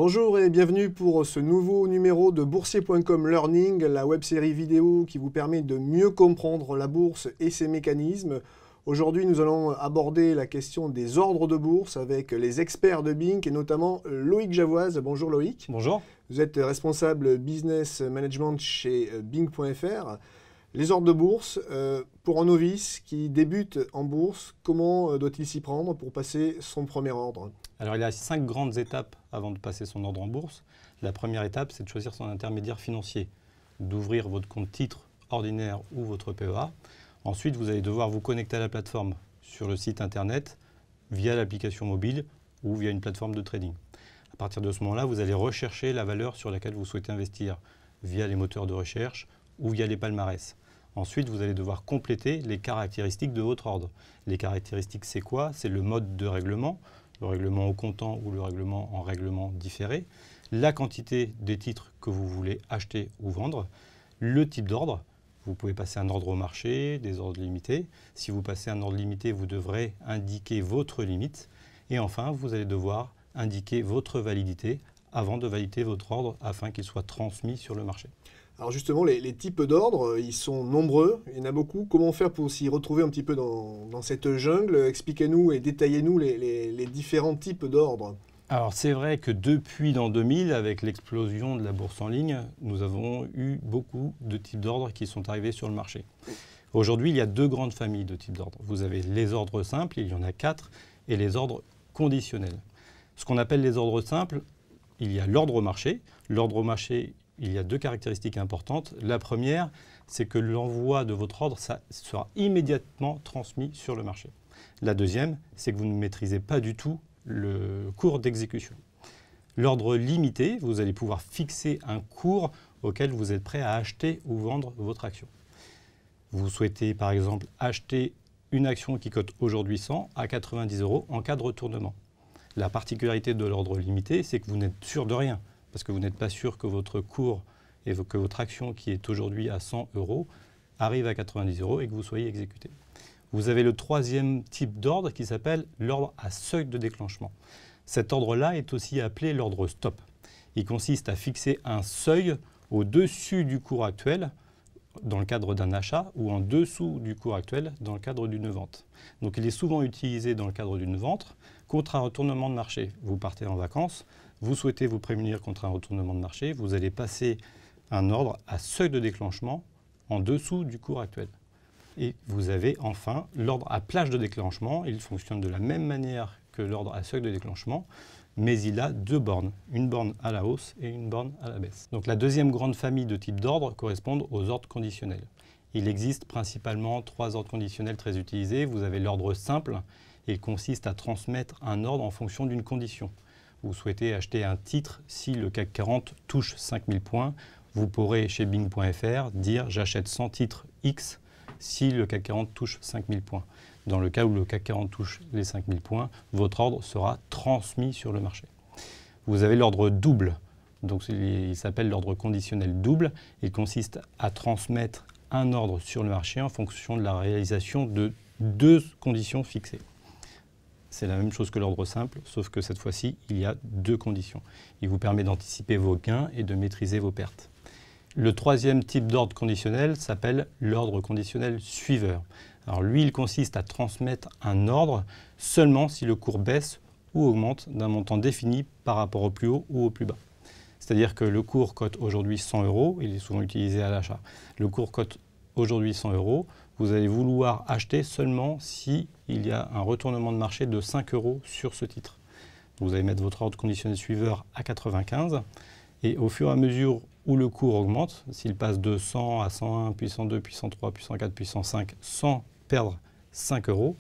Bonjour et bienvenue pour ce nouveau numéro de Boursier.com Learning, la web-série vidéo qui vous permet de mieux comprendre la bourse et ses mécanismes. Aujourd'hui, nous allons aborder la question des ordres de bourse avec les experts de Bink et notamment Loïc Javoise. Bonjour Loïc. Bonjour. Vous êtes responsable business management chez Bink.fr. Les ordres de bourse, pour un novice qui débute en bourse, comment doit-il s'y prendre pour passer son premier ordre ? Alors il y a 5 grandes étapes avant de passer son ordre en bourse. La première étape, c'est de choisir son intermédiaire financier, d'ouvrir votre compte titre ordinaire ou votre PEA. Ensuite, vous allez devoir vous connecter à la plateforme sur le site internet via l'application mobile ou via une plateforme de trading. À partir de ce moment-là, vous allez rechercher la valeur sur laquelle vous souhaitez investir via les moteurs de recherche ou via les palmarès. Ensuite, vous allez devoir compléter les caractéristiques de votre ordre. Les caractéristiques, c'est quoi? C'est le mode de règlement, le règlement au comptant ou le règlement en règlement différé, la quantité des titres que vous voulez acheter ou vendre, le type d'ordre. Vous pouvez passer un ordre au marché, des ordres limités. Si vous passez un ordre limité, vous devrez indiquer votre limite. Et enfin, vous allez devoir indiquer votre validité avant de valider votre ordre afin qu'il soit transmis sur le marché. Alors justement, les types d'ordres, ils sont nombreux, il y en a beaucoup. Comment faire pour s'y retrouver un petit peu dans cette jungle? Expliquez-nous et détaillez-nous les différents types d'ordres. Alors c'est vrai que depuis l'an 2000, avec l'explosion de la bourse en ligne, nous avons eu beaucoup de types d'ordres qui sont arrivés sur le marché. Aujourd'hui, il y a 2 grandes familles de types d'ordres. Vous avez les ordres simples, il y en a 4, et les ordres conditionnels. Ce qu'on appelle les ordres simples, il y a l'ordre au marché. L'ordre au marché, il y a 2 caractéristiques importantes. La première, c'est que l'envoi de votre ordre ça sera immédiatement transmis sur le marché. La deuxième, c'est que vous ne maîtrisez pas du tout le cours d'exécution. L'ordre limité, vous allez pouvoir fixer un cours auquel vous êtes prêt à acheter ou vendre votre action. Vous souhaitez par exemple acheter une action qui cote aujourd'hui 100 à 90 € en cas de retournement. La particularité de l'ordre limité, c'est que vous n'êtes sûr de rien, parce que vous n'êtes pas sûr que votre cours et que votre action qui est aujourd'hui à 100 € arrive à 90 € et que vous soyez exécuté. Vous avez le troisième type d'ordre qui s'appelle l'ordre à seuil de déclenchement. Cet ordre-là est aussi appelé l'ordre stop. Il consiste à fixer un seuil au-dessus du cours actuel dans le cadre d'un achat ou en dessous du cours actuel dans le cadre d'une vente. Donc il est souvent utilisé dans le cadre d'une vente contre un retournement de marché. Vous partez en vacances, vous souhaitez vous prémunir contre un retournement de marché, vous allez passer un ordre à seuil de déclenchement en dessous du cours actuel. Et vous avez enfin l'ordre à plage de déclenchement. Il fonctionne de la même manière que l'ordre à seuil de déclenchement, mais il a 2 bornes, une borne à la hausse et une borne à la baisse. Donc la deuxième grande famille de types d'ordre correspondent aux ordres conditionnels. Il existe principalement 3 ordres conditionnels très utilisés. Vous avez l'ordre simple, il consiste à transmettre un ordre en fonction d'une condition. Vous souhaitez acheter un titre, si le CAC 40 touche 5000 points, vous pourrez chez Bink.fr dire j'achète 100 titres X si le CAC 40 touche 5000 points. Dans le cas où le CAC 40 touche les 5000 points, votre ordre sera transmis sur le marché. Vous avez l'ordre double, donc il s'appelle l'ordre conditionnel double. Il consiste à transmettre un ordre sur le marché en fonction de la réalisation de 2 conditions fixées. C'est la même chose que l'ordre simple, sauf que cette fois-ci, il y a 2 conditions. Il vous permet d'anticiper vos gains et de maîtriser vos pertes. Le troisième type d'ordre conditionnel s'appelle l'ordre conditionnel suiveur. Alors lui, il consiste à transmettre un ordre seulement si le cours baisse ou augmente d'un montant défini par rapport au plus haut ou au plus bas. C'est-à-dire que le cours cote aujourd'hui 100 €, il est souvent utilisé à l'achat. Le cours cote aujourd'hui 100 €, vous allez vouloir acheter seulement si il y a un retournement de marché de 5 € sur ce titre. Vous allez mettre votre ordre conditionnel suiveur à 95 et au fur et à mesure où le cours augmente, s'il passe de 100 à 101, puis 102, puis 103, puis 104, puis 105 sans perdre 5 €,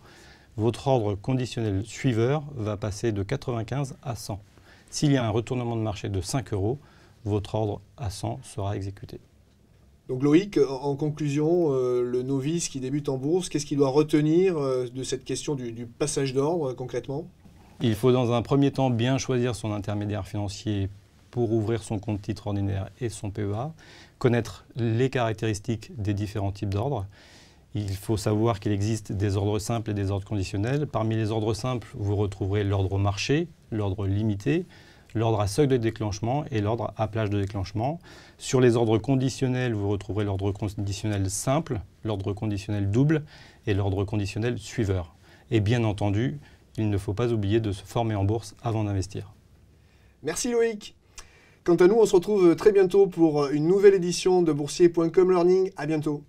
votre ordre conditionnel suiveur va passer de 95 à 100. S'il y a un retournement de marché de 5 €, votre ordre à 100 sera exécuté. Donc Loïc, en conclusion, le novice qui débute en bourse, qu'est-ce qu'il doit retenir de cette question du passage d'ordre concrètement? Il faut dans un premier temps bien choisir son intermédiaire financier pour ouvrir son compte titre ordinaire et son PEA, connaître les caractéristiques des différents types d'ordres. Il faut savoir qu'il existe des ordres simples et des ordres conditionnels. Parmi les ordres simples, vous retrouverez l'ordre au marché, l'ordre limité, l'ordre à seuil de déclenchement et l'ordre à plage de déclenchement. Sur les ordres conditionnels, vous retrouverez l'ordre conditionnel simple, l'ordre conditionnel double et l'ordre conditionnel suiveur. Et bien entendu, il ne faut pas oublier de se former en bourse avant d'investir. Merci Loïc. Quant à nous, on se retrouve très bientôt pour une nouvelle édition de boursier.com Learning. À bientôt.